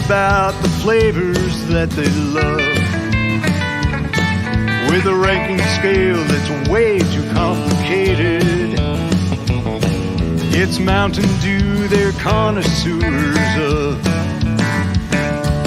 about the flavors that they love, with a ranking scale that's way too complicated. It's Mountain Dew they're connoisseurs of.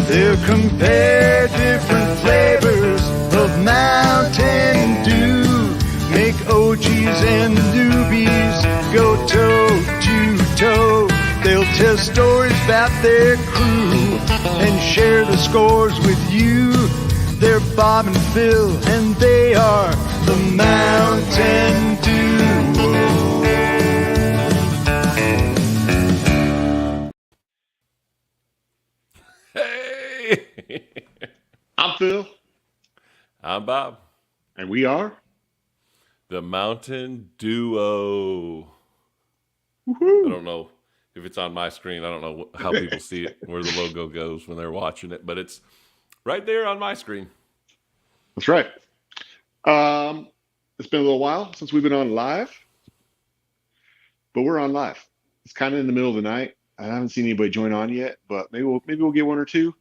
They'll compare different flavors of Mountain Dew, make OGs and newbies go toe to toe. They'll tell stories about their crew and share the scores with you. They're Bob and Phil, and they are the Mountain Duo. Hey! I'm Phil. I'm Bob. And we are The Mountain Duo. Woo-hoo. I don't know if it's on my screen. I don't know how people see it, where the logo goes when they're watching it, but it's right there on my screen. That's right. It's been a little while since we've been on live, but we're on live. It's kind of in the middle of the night. I haven't seen anybody join on yet, but maybe we'll get one or two.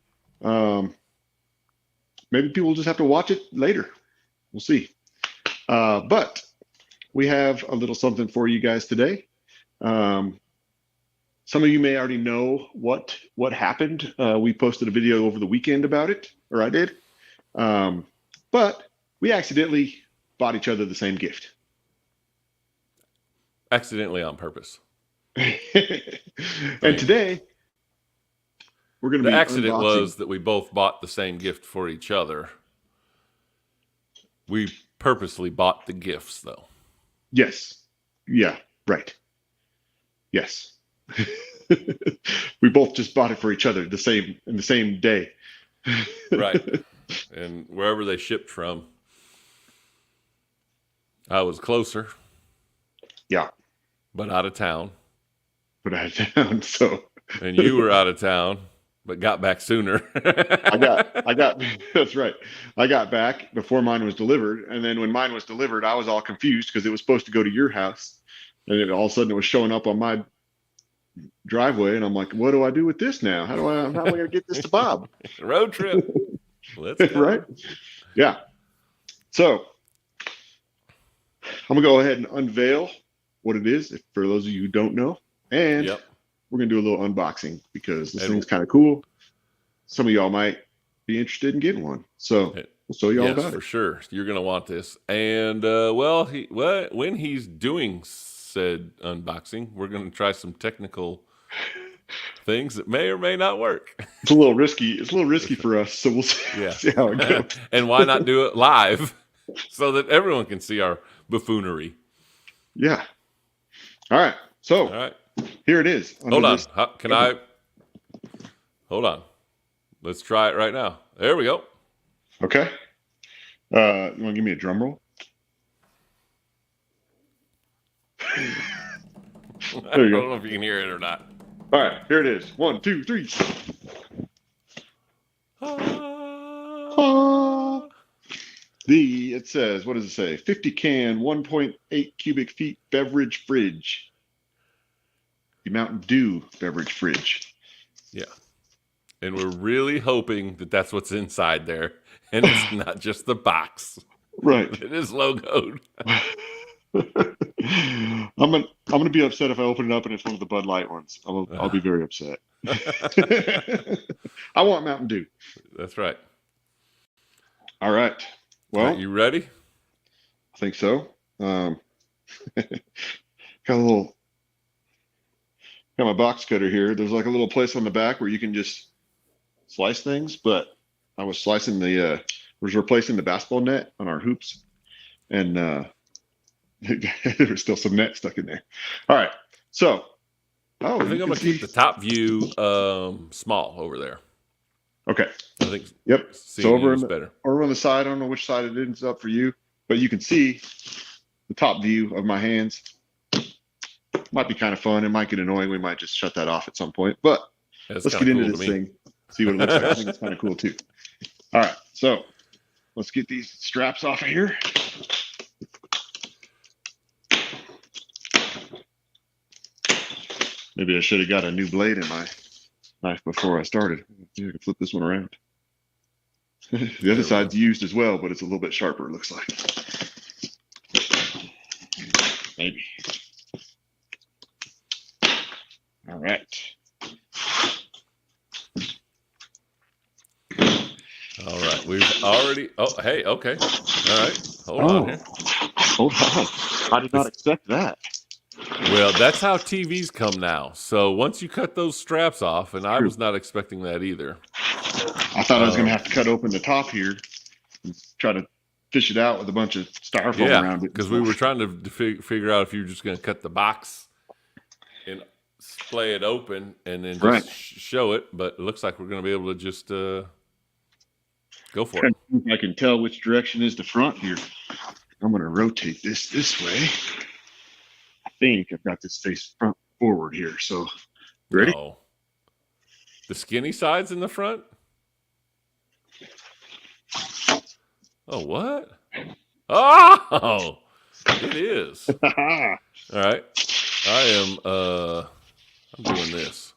Maybe people will just have to watch it later. We'll see. But we have a little something for you guys today. Some of you may already know what happened. We posted a video over the weekend about it, or I did. But we accidentally bought each other the same gift. Accidentally on purpose. And today, we're going to be The accident unboxing. was that we both bought the same gift for each other. We purposely bought the gifts, though. Yes. Yeah, right. Yes. We both just bought it for each other in the same day. Right. And wherever they shipped from, I was closer. Yeah. But out of town. But I found so. And you were out of town, but got back sooner. I got that's right. I got back before mine was delivered, and then when mine was delivered, I was all confused because it was supposed to go to your house, and all of a sudden it was showing up on my driveway, and I'm like, what do I do with this now? How am I going to get this to Bob? Road trip. Let's go. Right? Yeah. So I'm gonna go ahead and unveil what it is, for those of you who don't know, and Yep. we're gonna do a little unboxing because this And- thing's kind of cool. Some of y'all might be interested in getting one, so we'll show you all Yes, about for it. sure. You're going to want this. And, when he's doing said unboxing, we're going to try some technical things that may or may not work. It's a little risky. It's a little risky for us, so we'll see, Yeah. see how it goes. And why not do it live so that everyone can see our buffoonery? Yeah. All right. So All right. here it is. Hold on. This- Can I? Hold on. Let's try it right now. There we go. Okay. You want to give me a drum roll? I There you don't go. know if you can hear it or not. All right. Here it is. 1, 2, 3. It says, what does it say? 50 can, 1.8 cubic feet beverage fridge. The Mountain Dew beverage fridge. Yeah. And we're really hoping that that's what's inside there. And it's not just the box. Right. It is logoed. I'm gonna be upset if I open it up and it's one of the Bud Light ones. I'll be very upset. I want Mountain Dew. That's right. All right. Well, Are you ready? I think so. Got my box cutter here. There's like a little place on the back where you can just slice things, but I was was replacing the basketball net on our hoops, and there was still some net stuck in there. All right, so I think I'm going to keep the top view small over there. Okay. I think Yep. seeing So over you is in better. over on the side, I don't know which side it ends up for you, but you can see the top view of my hands. Might be kind of fun. It might get annoying. We might just shut that off at some point, but That's let's get kinda into cool this to me. thing, see what it looks like. I think it's kind of cool too. All right, so let's get these straps off of here. Maybe I should have got a new blade in my knife before I started. see if I can flip this one around. The other side's used as well, but it's a little bit sharper, it looks like. Maybe. All right. All right. We've already. Oh, hey. Okay. All right. Hold on here. Hold on. I did not expect that. Well, that's how TVs come now. So once you cut those straps off, and I True. was not expecting that either. I thought I was going to have to cut open the top here and try to fish it out with a bunch of styrofoam Yeah, around it. because we were trying to figure out if you were just going to cut the box and splay it open and then just Right. show it. But it looks like we're going to be able to just go for Trying it. to see if I can tell which direction is the front here. I'm going to rotate this way. I think I've got this face front forward here. So, ready? Oh. The skinny side's in the front? Oh, what? Oh, it is. All right. I am I'm doing this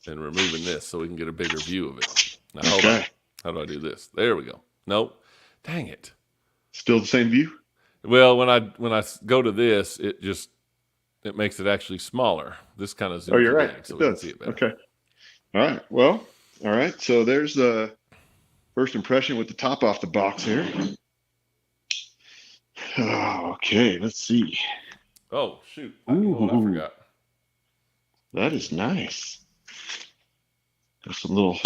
and removing this so we can get a bigger view of it. Now hold on. How do I do this? There we go. Nope. Dang it. Still the same view? Well, when I go to this, it makes it actually smaller. This kind of zooms Oh, you're it right. in so It we can does. see it better. Okay. All right. Well, all right. So there's the first impression with the top off the box here. Oh, okay. Let's see. Oh, shoot. I forgot. That is nice. Got some little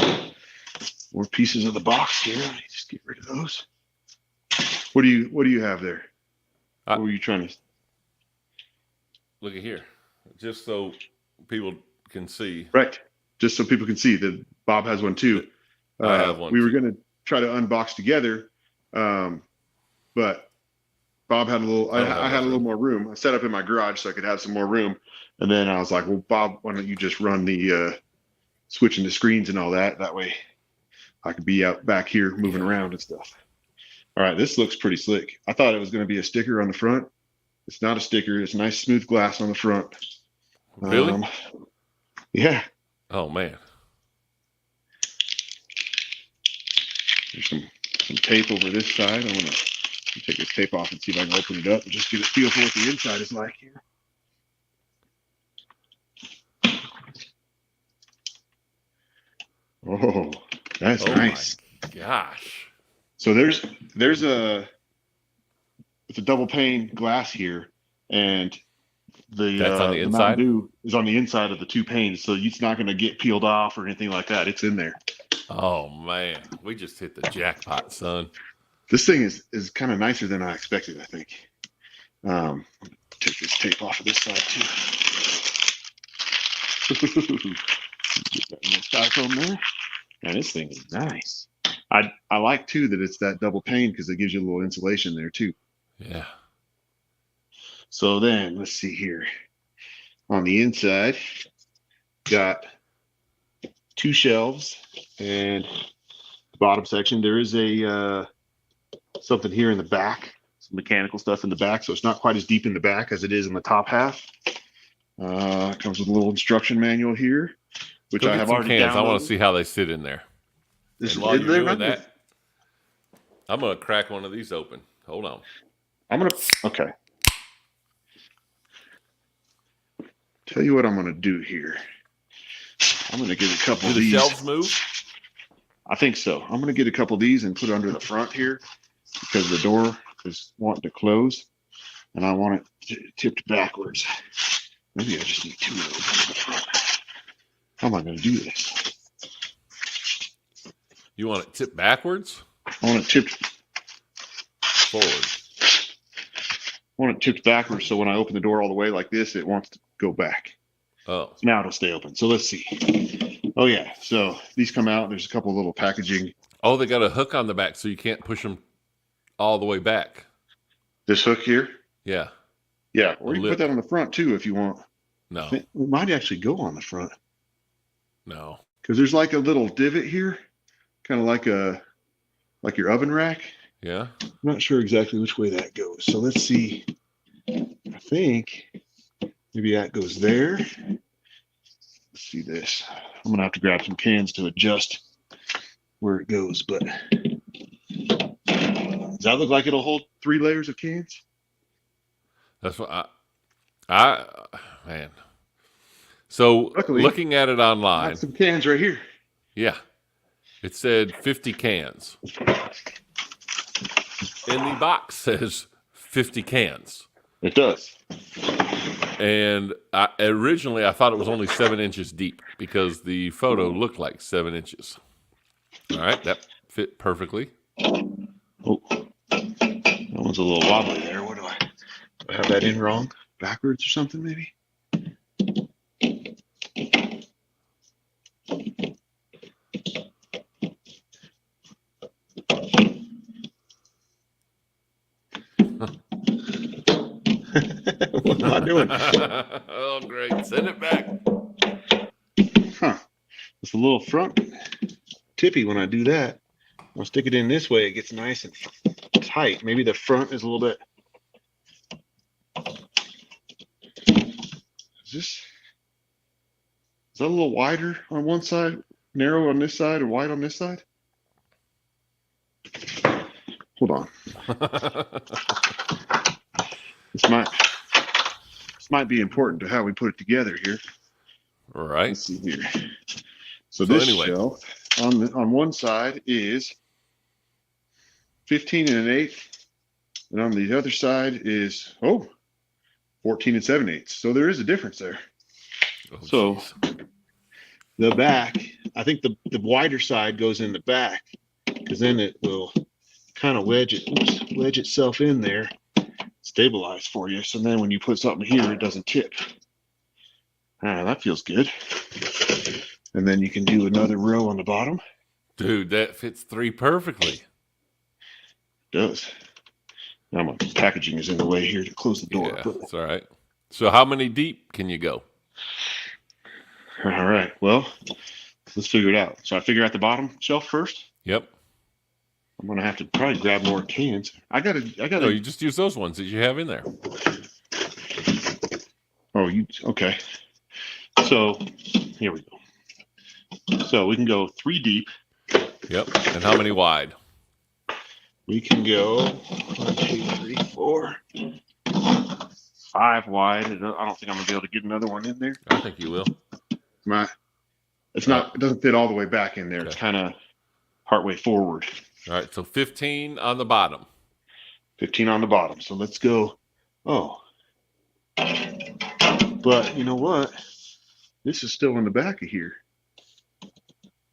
more pieces of the box here. Let me just get rid of those. What do you have there? What were you trying to? Look at here. Just so people can see. Right. Just so people can see that Bob has one too. I have one We were too. going to try to unbox together, but Bob had a little. I had a little more room. I set up in my garage so I could have some more room, and then I was like, "Well, Bob, why don't you just run the switching the screens and all that? That way, I could be out back here moving around and stuff." All right, this looks pretty slick. I thought it was going to be a sticker on the front. It's not a sticker. It's nice smooth glass on the front. Really? Yeah. Oh, man. There's some tape over this side. I'm going to take this tape off and see if I can open it up and just get a feel for what the inside is like here. Oh, that's nice. My gosh. So there's it's a double pane glass here, and That's on the the inside? Mountain Dew is on the inside of the two panes, so it's not going to get peeled off or anything like that. It's in there. Oh, man. We just hit the jackpot, son. This thing is kind of nicer than I expected, I think. Take this tape off of this side too. Get that little styrofoam there. Man, this thing is nice. I like too that it's that double pane because it gives you a little insulation there too. Yeah. So then let's see here. On the inside, got two shelves, and the bottom section there is a something here in the back, some mechanical stuff in the back. So it's not quite as deep in the back as it is in the top half. It comes with a little instruction manual here, which Go I get have some already cans. downloaded. I want to see how they sit in there. This And is while in you're there, doing right? that, I'm going to crack one of these open. Hold on. Okay. Tell you what I'm gonna do here. I'm gonna get a couple Do of the these. shelves move? I think so. I'm gonna get a couple of these and put it under the front here because the door is wanting to close, and I want it tipped backwards. Maybe I just need two of those under the front. How am I gonna do this? You want it tipped backwards? I want it tipped. Forward. I want it tipped backwards so when I open the door all the way like this, it wants to go back. Oh. So now it'll stay open. So let's see. Oh yeah. So these come out. There's a couple of little packaging. Oh, they got a hook on the back so you can't push them all the way back. This hook here. Yeah. Yeah. Or you can lip. put that on the front too if you want. No. It might actually go on the front No. because there's like a little divot here, kind of like your oven rack. Yeah. I'm not sure exactly which way that goes. So let's see. I think maybe that goes there. Let's see this. I'm gonna have to grab some cans to adjust where it goes. But does that look like it'll hold 3 layers of cans? That's what man. So Luckily, looking at it I online, have some cans right here. yeah, it said 50 cans. And the box says 50 cans. It does. And originally I thought it was only 7 inches deep because the photo looked like 7 inches. All right, that fit perfectly. Oh, that one's a little wobbly there. What do I have that in wrong? Backwards or something, maybe? What am I doing? Oh, great. Send it back. Huh. It's a little front tippy when I do that. I'll stick it in this way. It gets nice and tight. Maybe the front is a little bit. Is that a little wider on one side, narrow on this side, or wide on this side? Hold on. This might be important to how we put it together here. All right. Let's see here. So this anyway. shelf on one side is 15 1/8, and on the other side is 14 7/8. So there is a difference there. Oh, So geez. the back, I think the wider side goes in the back, because then it will kind of wedge itself in there, stabilize for you. So then when you put something here, it doesn't tip. That feels good. And then you can do another row on the bottom. Dude, that fits 3 perfectly. It does. Now my packaging is in the way here to close the door. Yeah, But, it's all right. So how many deep can you go? all right. Well, let's figure it out. So I figure out the bottom shelf first. Yep. I'm gonna have to probably grab more cans. I gotta. No, you just use those ones that you have in there. Oh, okay? So here we go. So we can go 3 deep. Yep. And how many wide? We can go 1, 2, 3, 4, 5 wide. I don't think I'm gonna be able to get another one in there. I think you will. It's not. It doesn't fit all the way back in there. Okay. It's kind of partway forward. All right. So 15 on the bottom. 15 on the bottom. So let's go. Oh, but you know what? This is still in the back of here.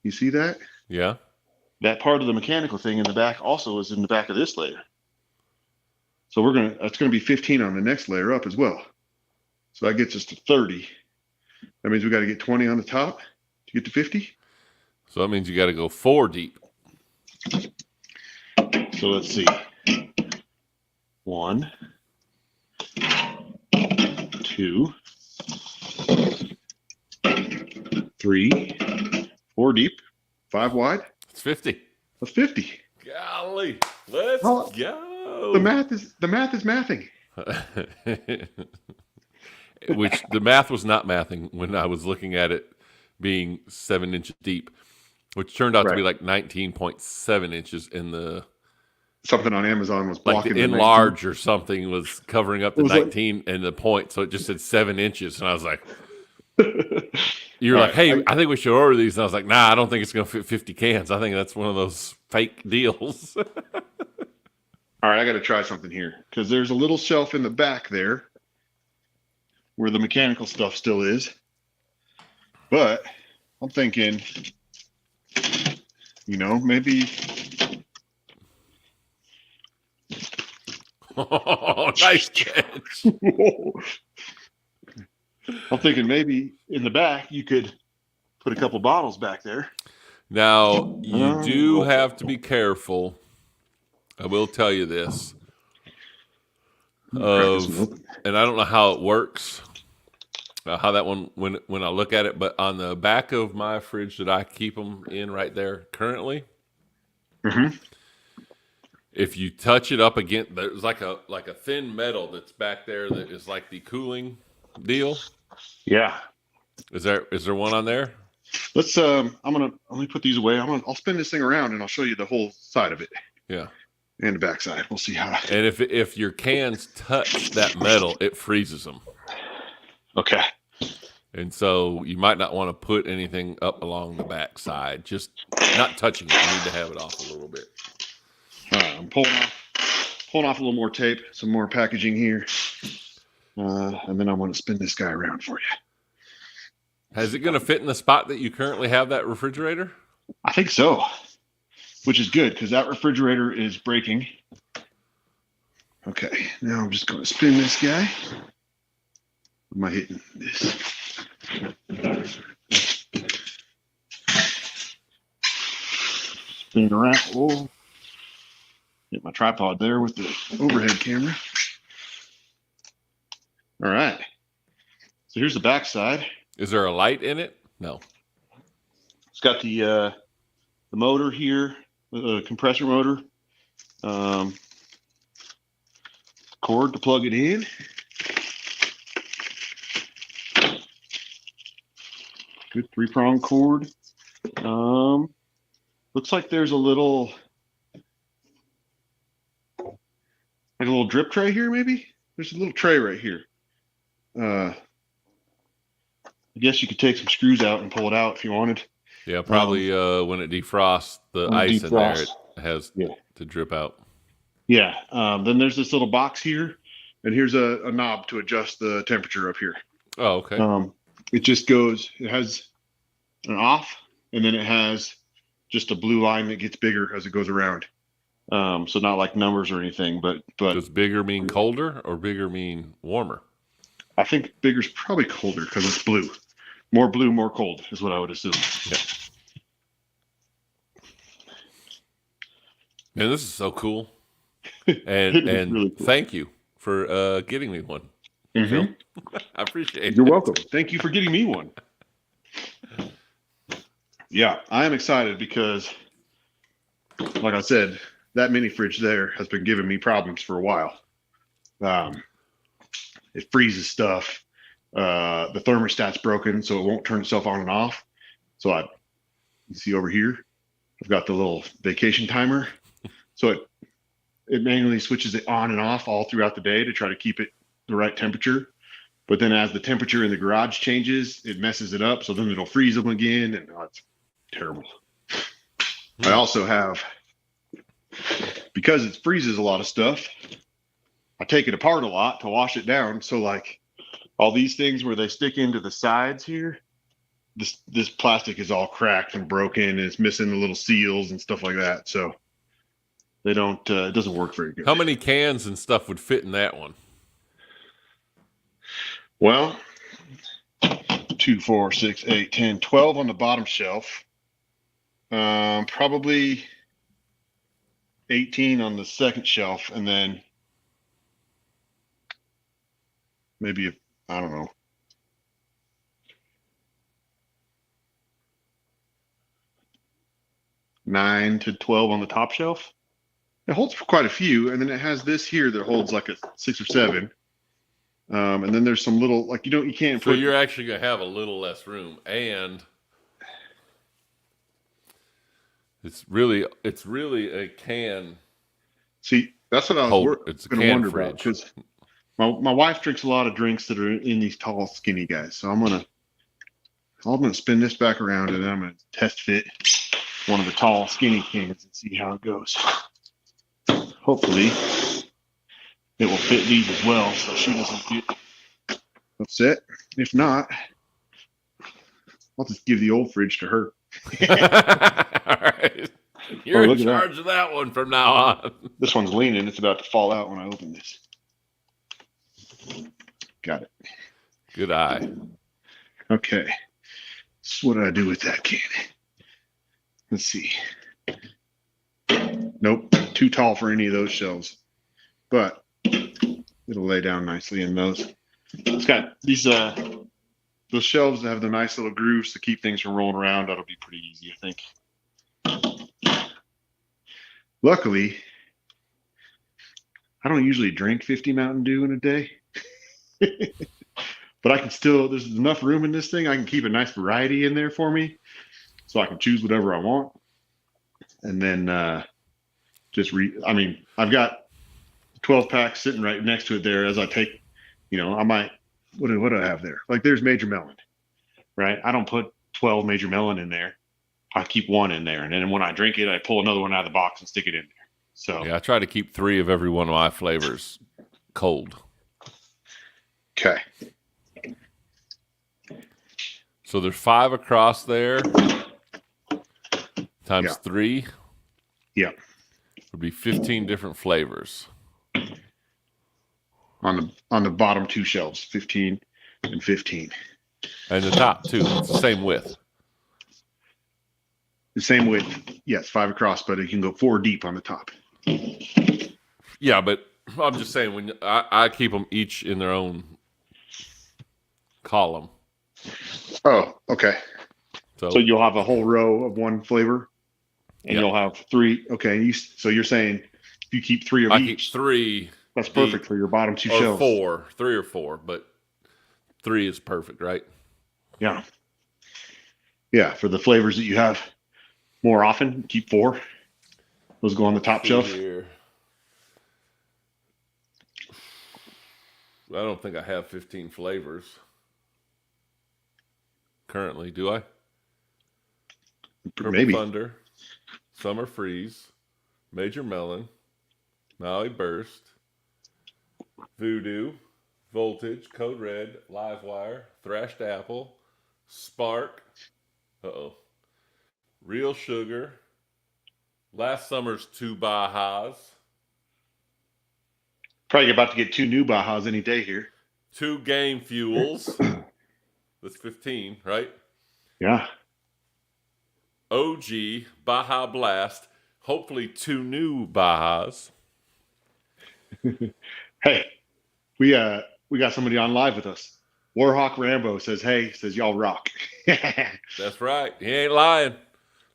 You see that? Yeah. That part of the mechanical thing in the back also is in the back of this layer. So that's gonna be 15 on the next layer up as well. So that gets us to 30. That means we got to get 20 on the top to get to 50. So that means you got to go 4 deep. So let's see. 1, 2, 3, 4 deep, 5 wide. It's 50. That's 50. Golly. Let's Oh, go. The math is mathing. Which the math was not mathing when I was looking at it being 7 inches deep, which turned out to be like 19.7 inches in the Something on Amazon was like blocking the 19. enlarge or something was covering up the It was like- 19 and the point, so it just said 7 inches, and I was like, "You're All like, right, hey, I think we should order these," and I was like, "Nah, I don't think it's going to fit 50 cans. I think that's one of those fake deals." All right, I got to try something here because there's a little shelf in the back there where the mechanical stuff still is. But I'm thinking, maybe. Oh, nice catch. I'm thinking maybe in the back you could put a couple bottles back there. Now, you do have to be careful. I will tell you this. And I don't know how it works, how that one, when I look at it, but on the back of my fridge that I keep them in right there currently, if you touch it up against, there's like a thin metal that's back there that is like the cooling deal. Yeah. Is there one on there? Let me put these away. I'll spin this thing around and I'll show you the whole side of it Yeah. and the back side. We'll see how. And if your cans touch that metal, it freezes them. Okay. And so you might not want to put anything up along the back side. Just not touching it. You need to have it off a little bit. All right, I'm pulling off a little more tape, some more packaging here, and then I'm going to spin this guy around for you. Is it going to fit in the spot that you currently have that refrigerator? I think so, which is good because that refrigerator is breaking. Okay, now I'm just going to spin this guy. Am I hitting this? Spin around. Oh, get my tripod there with the overhead camera. All right. So here's the back side. Is there a light in it? No. It's got the motor here, the compressor motor. Cord to plug it in. Good 3-prong cord. Looks like there's a little drip tray here, maybe? There's a little tray right here. I guess you could take some screws out and pull it out if you wanted. Yeah, probably when it defrosts the ice in there, it has to drip out. Yeah. Then there's this little box here, and here's a knob to adjust the temperature up here. Oh, okay. It just goes, it has an off, and then it has just a blue line that gets bigger as it goes around. So not like numbers or anything, but does bigger mean colder or bigger mean warmer? I think bigger's probably colder because it's blue. More blue, more cold is what I would assume. Yeah. Man, this is so cool. And really cool. Thank you for getting me one. Mm-hmm. I appreciate it. You're welcome. Thank you for getting me one. Yeah, I am excited because, like I said, that mini fridge there has been giving me problems for a while. It freezes stuff. The thermostat's broken, so it won't turn itself on and off. So you see over here, I've got the little vacation timer. So it manually switches it on and off all throughout the day to try to keep it the right temperature. But then as the temperature in the garage changes, it messes it up. So then it'll freeze them again, and it's terrible. I also have, because it freezes a lot of stuff, I take it apart a lot to wash it down. So like all these things where they stick into the sides here, this plastic is all cracked and broken, and it's missing the little seals and stuff like that. So they don't, it doesn't work very good. How many cans and stuff would fit in that one? Well, 2, 4, 6, 8, 10, 12 on the bottom shelf. Probably 18 on the second shelf, and then maybe, I don't know, 9 to 12 on the top shelf. It holds quite a few, and then it has this here that holds like a 6 or 7. And then there's some little, like, you can't So put. you're actually going to have a little less room, and it's really a can. See, that's what I was It's a going to can wonder fridge. about, because my wife drinks a lot of drinks that are in these tall, skinny guys. So I'm gonna spin this back around, and then I'm gonna test fit one of the tall, skinny cans and see how it goes. Hopefully, it will fit these as well, so she doesn't get upset. If not, I'll just give the old fridge to her. All right. You're look in at that. charge of that one from now on. This one's leaning. It's about to fall out when I open this. Got it. Good eye. Okay. So what did I do with that can? Let's see. Nope. Too tall for any of those shelves. But it'll lay down nicely in those. It's got these those shelves that have the nice little grooves to keep things from rolling around. That'll be pretty easy, I think. Luckily, I don't usually drink 50 Mountain Dew in a day. but I can still. There's enough room in this thing. I can keep a nice variety in there for me, so I can choose whatever I want. And then I mean, I've got 12 pack sitting right next to it there. As I take, I might. What do I have there? Like, there's Major Melon, right? I don't put 12 Major Melon in there. I keep one in there, and then when I drink it, I pull another one out of the box and stick it in there. So Yeah, I try to keep 3 of every one of my flavors cold. okay, So there's 5 across there times 3 yeah, would be 15 different flavors. on the bottom 2 shelves, 15 and 15. And the top too. It's the same width. The same width, yes, 5 across, but it can go 4 deep on the top. Yeah, but I'm just saying when I keep them each in their own column. Oh, okay. So So you'll have a whole row of one flavor, and Yeah. you'll have 3. Okay, so you're saying if you keep 3 of I keep each, 3 that's perfect for your bottom 2 or shelves. 4, 3 or 4, but 3 is perfect, right? Yeah, yeah. For the flavors that you have more often, keep 4. Those go on the top shelf. Here. I don't think I have 15 flavors currently, do I? Purple Maybe. Thunder, Summer Freeze, Major Melon, Maui Burst, Voodoo, Voltage, Code Red, Livewire, Thrashed Apple, Spark, Real Sugar, last summer's 2 Bajas, Probably about to get 2 new Bajas any day here. 2 Game Fuels. That's 15, right? Yeah. OG, Baja Blast, hopefully 2 new Bajas. Hey, we got somebody on live with us. Warhawk Rambo says, "Hey," says y'all rock. That's right. He ain't lying.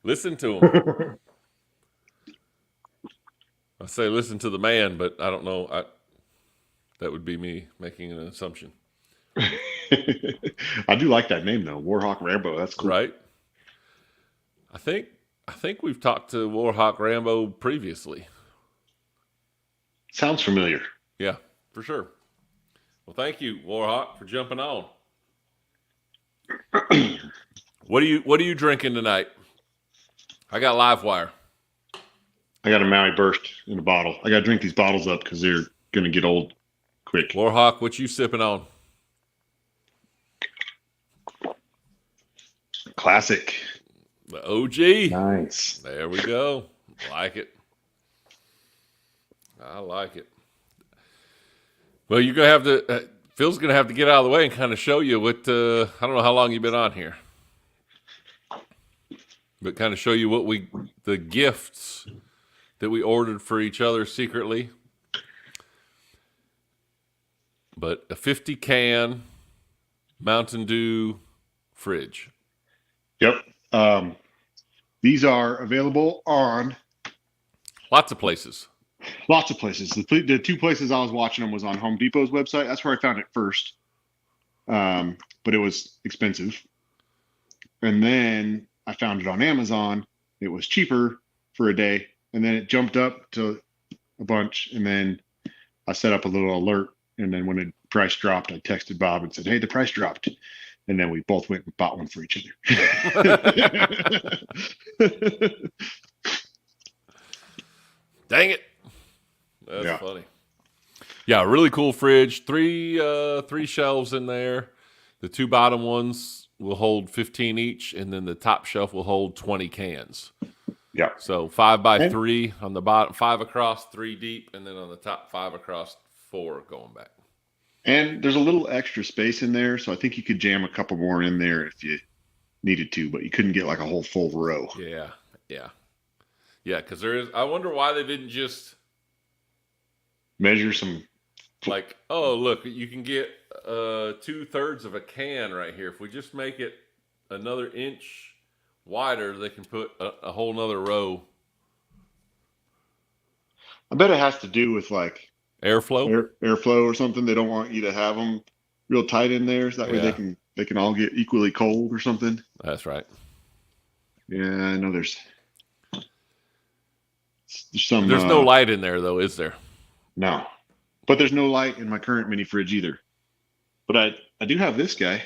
Listen to him. I say listen to the man, but I don't know. That would be me making an assumption. I do like that name though, Warhawk Rambo. That's cool. Right? I think we've talked to Warhawk Rambo previously. Sounds familiar. Yeah, for sure. Well, thank you, Warhawk, for jumping on. What are you drinking tonight? I got Livewire. I got a Maui Burst in a bottle. I got to drink these bottles up because they're gonna get old quick. Warhawk, what you sipping on? Classic. The OG. Nice. There we go. Like it. I like it. Well, you're gonna have to. Phil's gonna have to get out of the way and kind of show you what. I don't know how long you've been on here, but kind of show you the gifts that we ordered for each other secretly. But a 50 can Mountain Dew fridge. Yep. These are available on Lots of places. lots of places. The 2 places I was watching them was on Home Depot's website. That's where I found it first. But it was expensive. And then I found it on Amazon. It was cheaper for a day. And then it jumped up to a bunch. And then I set up a little alert. And then when the price dropped, I texted Bob and said, "Hey, the price dropped." And then we both went and bought one for each other. Dang it. That's Yeah. funny. Yeah, really cool fridge. Three shelves in there. The 2 bottom ones will hold 15 each, and then the top shelf will hold 20 cans. Yeah. So 5 by 3 on the bottom, 5 across, 3 deep, and then on the top 5 across, 4 going back. And there's a little extra space in there, so I think you could jam a couple more in there if you needed to, but you couldn't get like a whole full row. Yeah. Because there is. I wonder why they didn't just Measure some. like, oh look, you can get 2/3 of a can right here. If we just make it another inch wider, they can put a whole nother row. I bet it has to do with like Airflow. airflow or something. They don't want you to have them real tight in there, so that way they can all get equally cold or something. That's right. Yeah, I know there's some. There's no light in there though, is there? No, but there's no light in my current mini fridge either. But I do have this guy.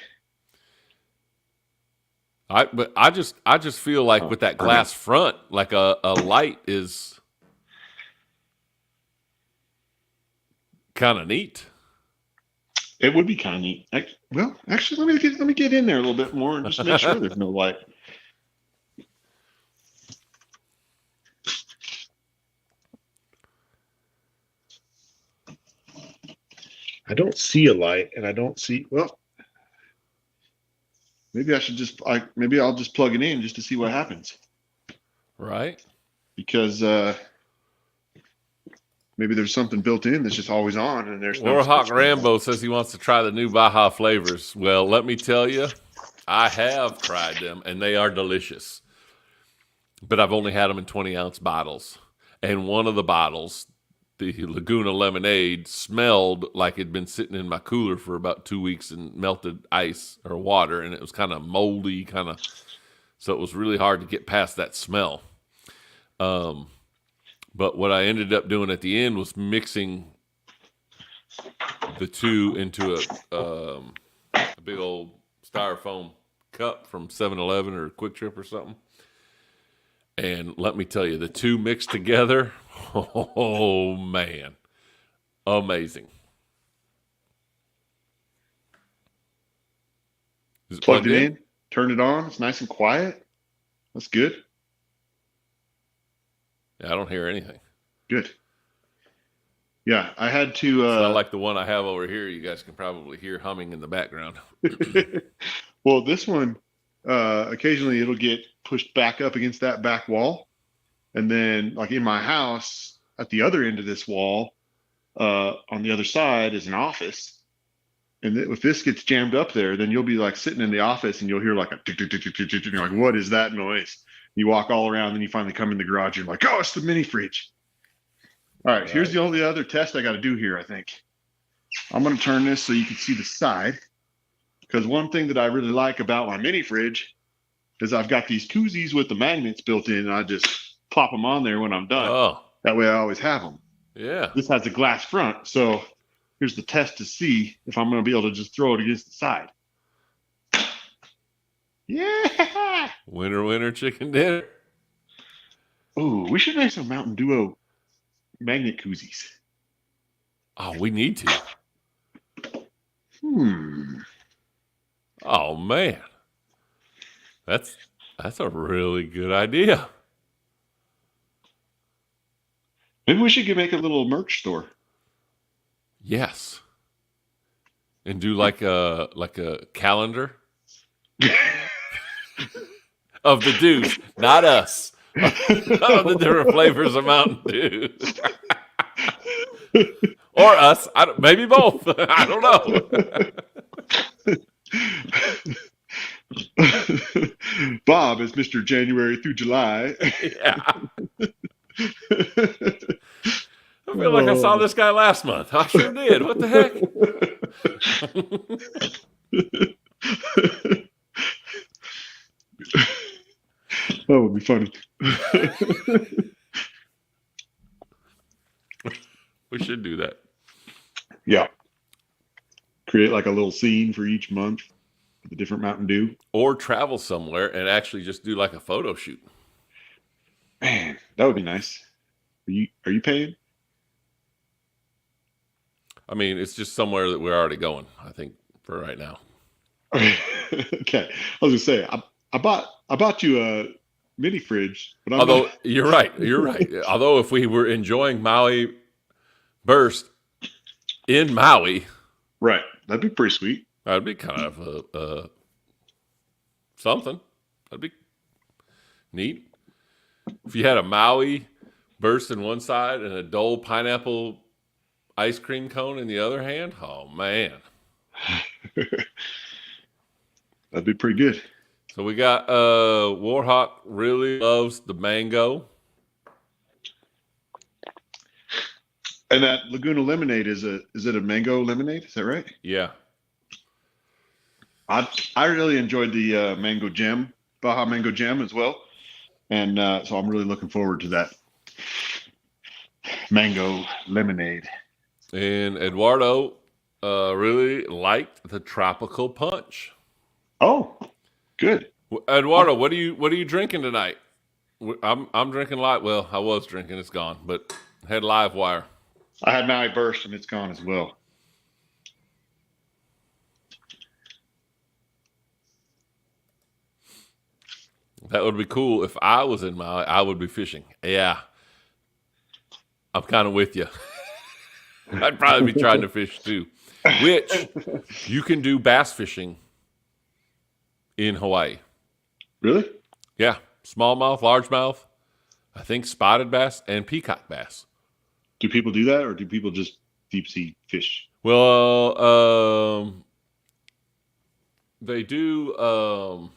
But I just feel like with that glass front, like a light is kind of neat. It would be kind of neat. Well, actually, let me get in there a little bit more and just make sure there's no light. I don't see a light, and I don't see. Well, maybe I should maybe I'll just plug it in just to see what happens. Right. Because maybe there's something built in that's just always on, and there's no. Warhawk Rambo says he wants to try the new Baja flavors. Well, let me tell you, I have tried them, and they are delicious. But I've only had them in 20-ounce bottles. And one of the bottles, the Laguna Lemonade, smelled like it'd been sitting in my cooler for about 2 weeks in melted ice or water, and it was kind of moldy, so it was really hard to get past that smell. But what I ended up doing at the end was mixing the two into a big old styrofoam cup from 7-Eleven or Quick Trip or something. And let me tell you, the two mixed together, oh man, amazing. Is it Plugged it in, turn it on. It's nice and quiet. That's good. Yeah, I don't hear anything. Good. Yeah, I had to. It's not like the one I have over here. You guys can probably hear humming in the background. Well, this one, occasionally it'll get pushed back up against that back wall. And then, like in my house, at the other end of this wall, on the other side is an office. And if this gets jammed up there, then you'll be like sitting in the office and you'll hear like a tick, tick, tick, tick, tick, tick, and you're like, what is that noise? You walk all around, then you finally come in the garage. And you're like, oh, it's the mini fridge. All right, here's the only other test I got to do here, I think. I'm going to turn this so you can see the side. Because one thing that I really like about my mini fridge is I've got these koozies with the magnets built in, and I just plop them on there when I'm done. Oh, That way I always have them. yeah. This has a glass front, so here's the test to see if I'm going to be able to just throw it against the side. Yeah! Winner, winner, chicken dinner. Oh, we should make some Mountain Duo magnet koozies. Oh, we need to. Oh man, that's a really good idea. Maybe we should make a little merch store. Yes, and do like a calendar of the Dews, not us. Of the different flavors of Mountain Dew, or us. Maybe both. I don't know. Bob is Mr. January through July. Yeah. I feel like I saw this guy last month. I sure did. What the heck? That would be funny. We should do that. Yeah. Create like a little scene for each month with the different Mountain Dew. Or travel somewhere and actually just do like a photo shoot. Man, that would be nice. Are you paying? I mean, it's just somewhere that we're already going, I think, for right now. Okay. I was gonna say I bought you a mini fridge, but Although you're right. Although if we were enjoying Maui Burst in Maui, right, that'd be pretty sweet. that'd be kind of a something. That'd be neat. If you had a Maui Burst in one side and a Dole pineapple ice cream cone in the other hand, oh man. That'd be pretty good. So we got Warhawk really loves the mango. And that Laguna lemonade is it a mango lemonade? Is that right? Yeah. I really enjoyed the mango gem, Baja Mango Gem as well, and so I'm really looking forward to that mango lemonade. And Eduardo really liked the tropical punch. Oh, good. Eduardo, what are you drinking tonight? I'm drinking light. Well, I was drinking. It's gone, but had Live Wire. I had my burst and it's gone as well. That would be cool if I was in Maui. I would be fishing. Yeah, I'm kind of with you. I'd probably be trying to fish too. Which you can do bass fishing in Hawaii. Really? Yeah, smallmouth, largemouth. I think spotted bass and peacock bass. Do people do that, or do people just deep sea fish? Well, they do.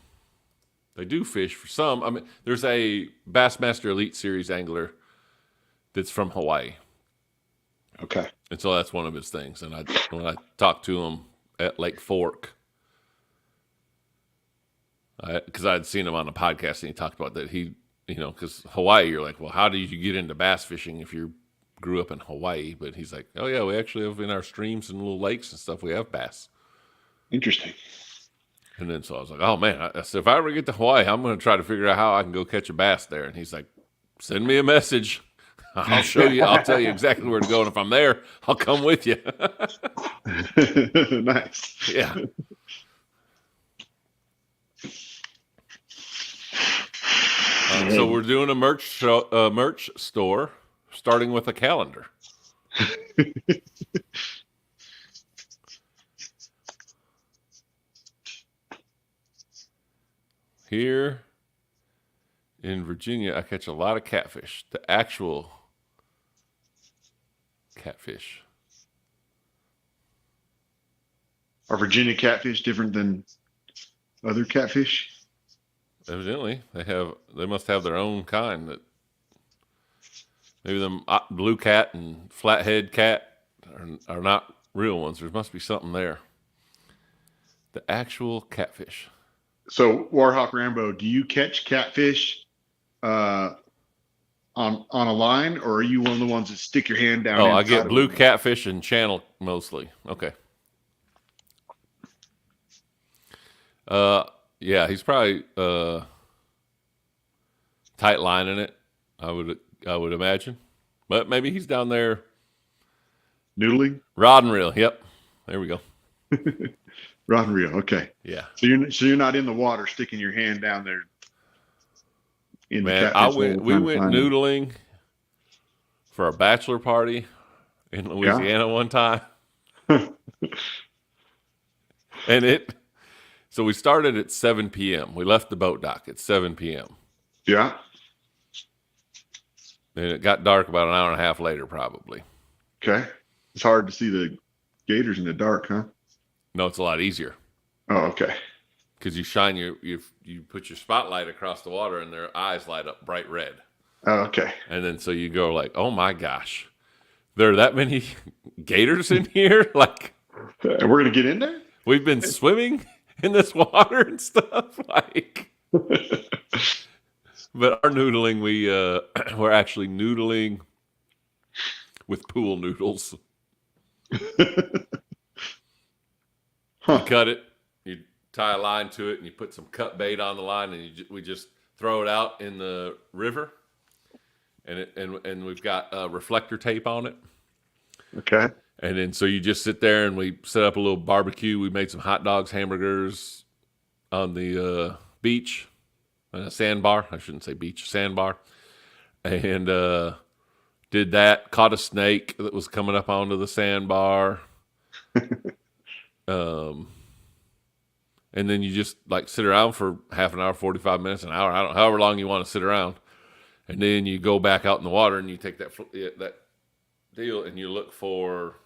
They do fish for some. I mean, there's a Bassmaster Elite Series angler that's from Hawaii, Okay. and so that's one of his things. And when I talked to him at Lake Fork, because I had seen him on a podcast, and he talked about that because Hawaii, you're like, well, how did you get into bass fishing if you grew up in Hawaii? But he's like, oh yeah, we actually have in our streams and little lakes and stuff, we have bass. Interesting. And then so I was like, oh man, I said, if I ever get to Hawaii, I'm going to try to figure out how I can go catch a bass there. And he's like, send me a message. I'll show you. I'll tell you exactly where to go. And if I'm there, I'll come with you. Nice. Yeah. So we're doing a merch store, starting with a calendar. Here in Virginia, I catch a lot of catfish. The actual catfish. Are Virginia catfish different than other catfish? Evidently, they must have their own kind. That maybe them blue cat and flathead cat are not real ones. There must be something there. The actual catfish. So, Warhawk Rambo, do you catch catfish on a line, or are you one of the ones that stick your hand down? Oh, I get inside blue of them? catfish and channel mostly. Okay. Yeah, he's probably tight lining it. I would imagine, but maybe he's down there Noodling? rod and reel. Yep, there we go. Rod and reel. Okay. Yeah, So you're not in the water sticking your hand down there. In man. the catfish hole We trying to went find it. noodling for a bachelor party in Louisiana one time, and so we started at 7 p.m. We left the boat dock at 7 p.m. Yeah. and it got dark about an hour and a half later, probably. Okay. It's hard to see the gators in the dark, huh? No, it's a lot easier. Oh, okay. Because you shine you put your spotlight across the water and their eyes light up bright red. Oh, okay. And then so you go like, oh my gosh, there are that many gators in here? Like, And we're gonna get in there? we've been swimming in this water and stuff. Like, but our noodling, we're actually noodling with pool noodles. Huh. You cut it, you tie a line to it, and you put some cut bait on the line, and we just throw it out in the river, and we've got reflector tape on it, Okay. and then so you just sit there, and we set up a little barbecue. We made some hot dogs, hamburgers on the beach, sandbar. I shouldn't say beach, sandbar, and did that. Caught a snake that was coming up onto the sandbar. And then you just like sit around for half an hour, 45 minutes, an hour, however long you want to sit around. And then you go back out in the water and you take that deal and you look for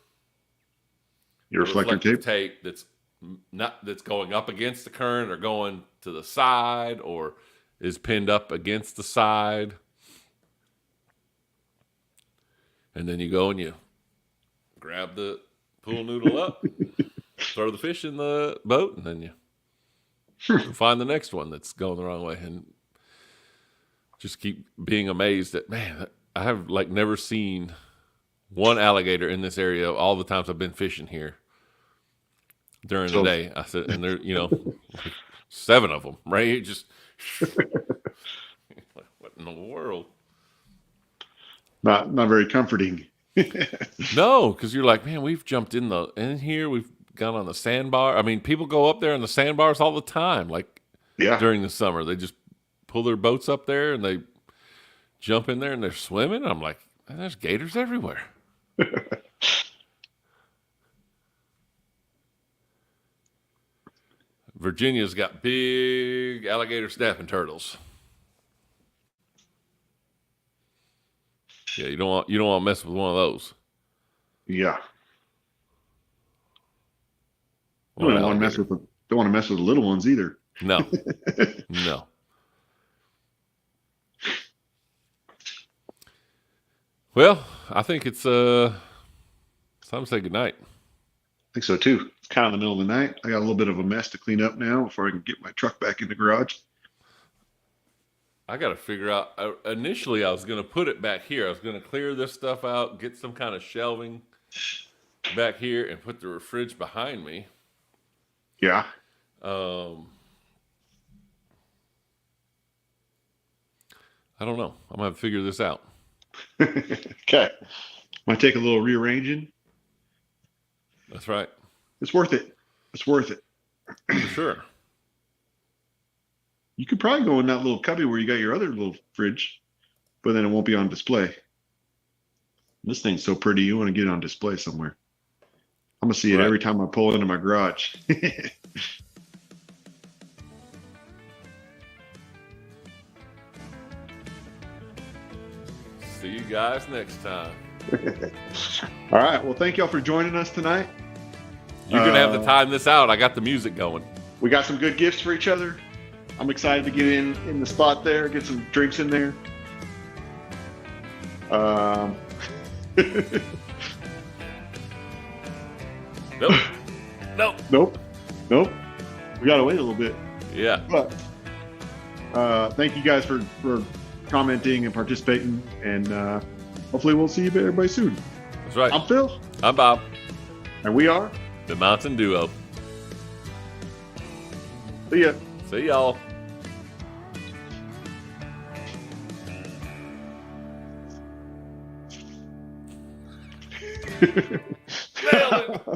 Your reflector tape? that's going up against the current or going to the side or is pinned up against the side. And then you go and you grab the pool noodle up, throw the fish in the boat, and then you You'll find the next one that's going the wrong way, and just keep being amazed that, man, I have like never seen one alligator in this area all the times I've been fishing here during the day. I said, and there, 7 of them, right? Just what in the world? Not very comforting. No, because you're like, man, we've jumped in here. We've gone on the sandbar. I mean, people go up there on the sandbars all the time. Like during the summer, they just pull their boats up there and they jump in there and they're swimming. I'm like, man, there's gators everywhere. Virginia's got big alligator snapping turtles. Yeah, you don't want to mess with one of those. Yeah. Don't want to mess with the little ones either. No. No. Well, I think it's time to say goodnight. I think so too. It's kind of the middle of the night. I got a little bit of a mess to clean up now before I can get my truck back in the garage. I got to figure out. Initially, I was going to put it back here. I was going to clear this stuff out, get some kind of shelving back here, and put the fridge behind me. Yeah. I don't know. I'm going to have to figure this out. Okay. Might take a little rearranging. That's right. It's worth it. It's worth it. For sure. You could probably go in that little cubby where you got your other little fridge, but then it won't be on display. This thing's so pretty, you want to get it on display somewhere. I'm going to see it every time I pull into my garage. See you guys next time. All right. Well, thank y'all for joining us tonight. You're going to have to time this out. I got the music going. We got some good gifts for each other. I'm excited to get in the spot there, get some drinks in there. Nope. Nope. Nope. We got to wait a little bit. Yeah. But thank you guys for commenting and participating. And hopefully we'll see everybody soon. That's right. I'm Phil. I'm Bob. And we are The Mountain Duo. See ya. See y'all. Nailed it.